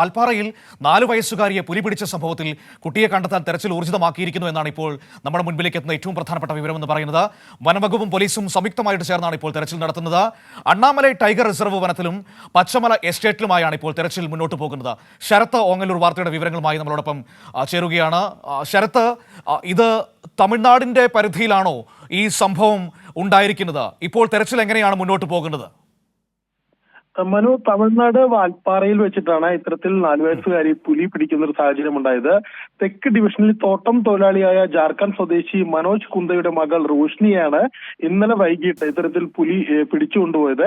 വാൽപ്പാറയിൽ 4 വയസ്സുകാരിയെ പുലി പിടിച്ച സംഭവത്തിൽ കുട്ടിയെ കണ്ടെത്താൻ തെരച്ചിൽ ഊർജിതമാക്കിയിരിക്കുന്നു എന്നാണ് ഇപ്പോൾ നമ്മുടെ മുൻപിലേക്ക് എത്തുന്ന ഏറ്റവും പ്രധാനപ്പെട്ട വിവരമെന്ന് പറയുന്നത്. വനംവകുപ്പും പോലീസും സംയുക്തമായിട്ട് ചേർന്നാണ് ഇപ്പോൾ തെരച്ചിൽ നടത്തുന്നത്. അണ്ണാമലൈ ടൈഗർ റിസർവ് വനത്തിലും പച്ചമല എസ്റ്റേറ്റിലുമായാണ് ഇപ്പോൾ തെരച്ചിൽ മുന്നോട്ട് പോകുന്നത്. ശരത്ത് ഓങ്ങല്ലൂർ വാർത്തയുടെ വിവരങ്ങളുമായി നമ്മളോടൊപ്പം ചേരുകയാണ്. ശരത്ത്, ഇത് തമിഴ്നാടിന്റെ പരിധിയിലാണോ ഈ സംഭവം ഉണ്ടായിരിക്കുന്നത്? ഇപ്പോൾ തെരച്ചിൽ എങ്ങനെയാണ് മുന്നോട്ട് പോകുന്നത്? മനു, തമിഴ്നാട് വാൽപ്പാറയിൽ വെച്ചിട്ടാണ് ഇത്തരത്തിൽ 4 വയസ്സുകാരി പുലി പിടിക്കുന്ന ഒരു സാഹചര്യം ഉണ്ടായത്. തെക്ക് ഡിവിഷനിൽ തോട്ടം തൊഴിലാളിയായ ജാർഖണ്ഡ് സ്വദേശി മനോജ് കുന്ദയുടെ മകൾ റോഷ്നിയാണ് ഇന്നലെ വൈകിട്ട് ഇത്തരത്തിൽ പുലി പിടിച്ചുകൊണ്ടുപോയത്.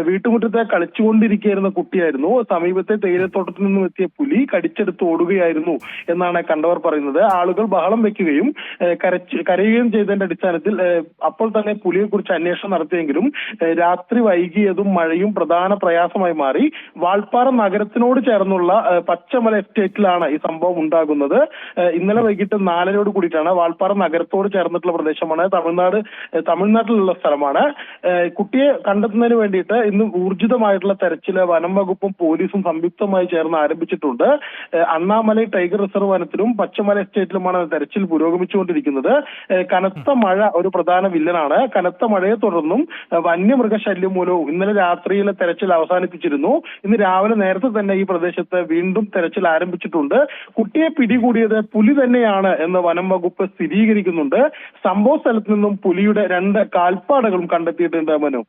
വീട്ടുമുറ്റത്തെ കളിച്ചുകൊണ്ടിരിക്കുകയായിരുന്ന കുട്ടിയായിരുന്നു. സമീപത്തെ തേയിലത്തോട്ടത്തിൽ നിന്നും എത്തിയ പുലി കടിച്ചെടുത്ത് ഓടുകയായിരുന്നു എന്നാണ് കണ്ടവർ പറയുന്നത്. ആളുകൾ ബഹളം വെക്കുകയും കരയുകയും ചെയ്തതിന്റെ അടിസ്ഥാനത്തിൽ അപ്പോൾ തന്നെ പുലിയെ കുറിച്ച് അന്വേഷണം നടത്തിയെങ്കിലും രാത്രി വൈകിയതും മഴയും പ്രധാന പ്രയാസമായി മാറി. വാൽപ്പാറ നഗരത്തിനോട് ചേർന്നുള്ള പച്ചമല എസ്റ്റേറ്റിലാണ് ഈ സംഭവം ഉണ്ടാകുന്നത്. ഇന്നലെ വൈകിട്ട് 4:00 കൂടിയിട്ടാണ്. വാൽപ്പാറ നഗരത്തോട് ചേർന്നിട്ടുള്ള പ്രദേശമാണ്. തമിഴ്നാട്ടിലുള്ള സ്ഥലമാണ്. കുട്ടിയെ കണ്ടെത്തുന്നതിന് വേണ്ടിയിട്ട് ഇന്ന് ഊർജിതമായിട്ടുള്ള തെരച്ചില് വനം വകുപ്പും പോലീസും സംയുക്തമായി ചേർന്ന് ആരംഭിച്ചിട്ടുണ്ട്. അണ്ണാമലൈ ടൈഗർ റിസർവ് വനത്തിലും പച്ചമല എസ്റ്റേറ്റിലുമാണ് തെരച്ചിൽ പുരോഗമിച്ചുകൊണ്ടിരിക്കുന്നത്. കനത്ത മഴ ഒരു പ്രധാന വില്ലനാണ്. കനത്ത മഴയെ തുടർന്നും വന്യമൃഗശല്യം മൂലവും ഇന്നലെ രാത്രിയിലെ തെരച്ചിൽ അവസാനിപ്പിച്ചിരുന്നു. ഇന്ന് രാവിലെ നേരത്തെ തന്നെ ഈ പ്രദേശത്ത് വീണ്ടും തെരച്ചിൽ ആരംഭിച്ചിട്ടുണ്ട്. കുട്ടിയെ പിടികൂടിയത് പുലി തന്നെയാണ് എന്ന് വനം വകുപ്പ് സ്ഥിരീകരിക്കുന്നുണ്ട്. സംഭവ സ്ഥലത്ത് നിന്നും പുലിയുടെ 2 കാൽപ്പാടുകളും കണ്ടെത്തിയിട്ടുണ്ട്. മനു,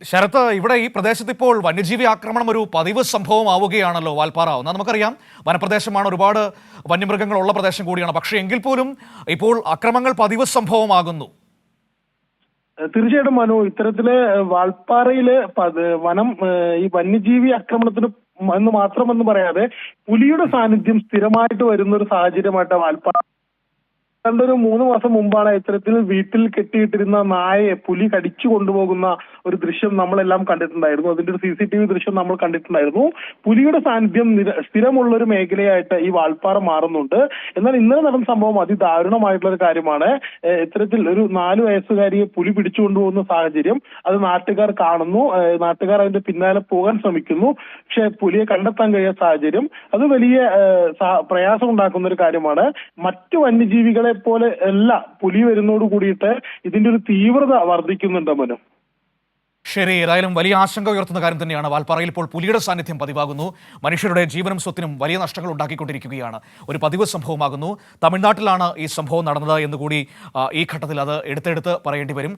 ശരത്ത്, ഇവിടെ ഈ പ്രദേശത്ത് ഇപ്പോൾ വന്യജീവി ആക്രമണം ഒരു പതിവ് സംഭവമാവുകയാണല്ലോ വാൽപ്പാറ. എന്നാൽ നമുക്കറിയാം വനപ്രദേശമാണ്, ഒരുപാട് വന്യമൃഗങ്ങളുള്ള പ്രദേശം കൂടിയാണ്. പക്ഷേ എങ്കിൽ പോലും ഇപ്പോൾ അക്രമങ്ങൾ പതിവ് സംഭവമാകുന്നു. തീർച്ചയായിട്ടും മനു, ഇത്തരത്തില് വാൽപ്പാറയില് വനം ഈ വന്യജീവി ആക്രമണത്തിന് എന്ന് മാത്രമെന്ന് പറയാതെ പുലിയുടെ സാന്നിധ്യം സ്ഥിരമായിട്ട് വരുന്ന ഒരു സാഹചര്യമായിട്ട് വാൽപ്പാറ ഒരു 3 മാസം മുമ്പാണ് ഇത്തരത്തിൽ വീട്ടിൽ കെട്ടിയിട്ടിരുന്ന നായയെ പുലി കടിച്ചു കൊണ്ടുപോകുന്ന ഒരു ദൃശ്യം നമ്മളെല്ലാം കണ്ടിട്ടുണ്ടായിരുന്നു. അതിന്റെ ഒരു CCTV ദൃശ്യം നമ്മൾ കണ്ടിട്ടുണ്ടായിരുന്നു. പുലിയുടെ സാന്നിധ്യം സ്ഥിരമുള്ള ഒരു മേഖലയായിട്ട് ഈ വാൽപ്പാറ മാറുന്നുണ്ട്. എന്നാൽ ഇന്നലെ നടന്ന സംഭവം അതിദാരുണമായിട്ടുള്ള ഒരു കാര്യമാണ്. ഇത്തരത്തിൽ ഒരു 4 വയസ്സുകാരിയെ പുലി പിടിച്ചു കൊണ്ടുപോകുന്ന സാഹചര്യം അത് നാട്ടുകാർ കാണുന്നു. നാട്ടുകാർ അതിന്റെ പിന്നാലെ പോകാൻ ശ്രമിക്കുന്നു. പക്ഷെ പുലിയെ കണ്ടെത്താൻ കഴിയാത്ത സാഹചര്യം അത് വലിയ പ്രയാസം ഉണ്ടാക്കുന്ന ഒരു കാര്യമാണ്. മറ്റു വന്യജീവികളെ പോലെ അല്ല പുലി വരുന്നതോട് കൂടിയിട്ട് ഇതിന്റെ ഒരു തീവ്രത വർദ്ധിക്കുന്നുണ്ട്. മനു, ശരി, ഏതായാലും വലിയ ആശങ്ക ഉയർത്തുന്ന കാര്യം തന്നെയാണ്. വാൽപ്പാറയിൽ ഇപ്പോൾ പുലിയുടെ സാന്നിധ്യം പതിവാകുന്നു. മനുഷ്യരുടെ ജീവനും സ്വത്തിനും വലിയ നഷ്ടങ്ങൾ ഉണ്ടാക്കിക്കൊണ്ടിരിക്കുകയാണ്. ഒരു പതിവ് സംഭവമാകുന്നു. തമിഴ്നാട്ടിലാണ് ഈ സംഭവം നടന്നത് എന്നുകൂടി ഈ ഘട്ടത്തിൽ അത് എടുത്തെടുത്ത് പറയേണ്ടി വരും.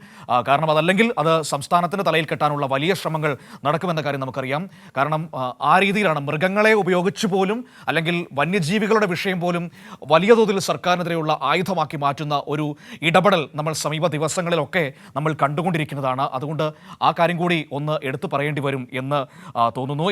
കാരണം അതല്ലെങ്കിൽ അത് സംസ്ഥാനത്തിന് തലയിൽ കെട്ടാനുള്ള വലിയ ശ്രമങ്ങൾ നടക്കുമെന്ന കാര്യം നമുക്കറിയാം. കാരണം ആ രീതിയിലാണ് മൃഗങ്ങളെ ഉപയോഗിച്ചു പോലും, അല്ലെങ്കിൽ വന്യജീവികളുടെ വിഷയം പോലും വലിയ തോതിൽ സർക്കാരിനെതിരെയുള്ള ആയുധമാക്കി മാറ്റുന്ന ഒരു ഇടപെടൽ നമ്മൾ സമീപ ദിവസങ്ങളിലൊക്കെ നമ്മൾ കണ്ടുകൊണ്ടിരിക്കുന്നതാണ്. അതുകൊണ്ട് ആ കാര്യം കൂടി ഒന്ന് എടുത്തു പറയേണ്ടി വരും എന്ന് തോന്നുന്നു.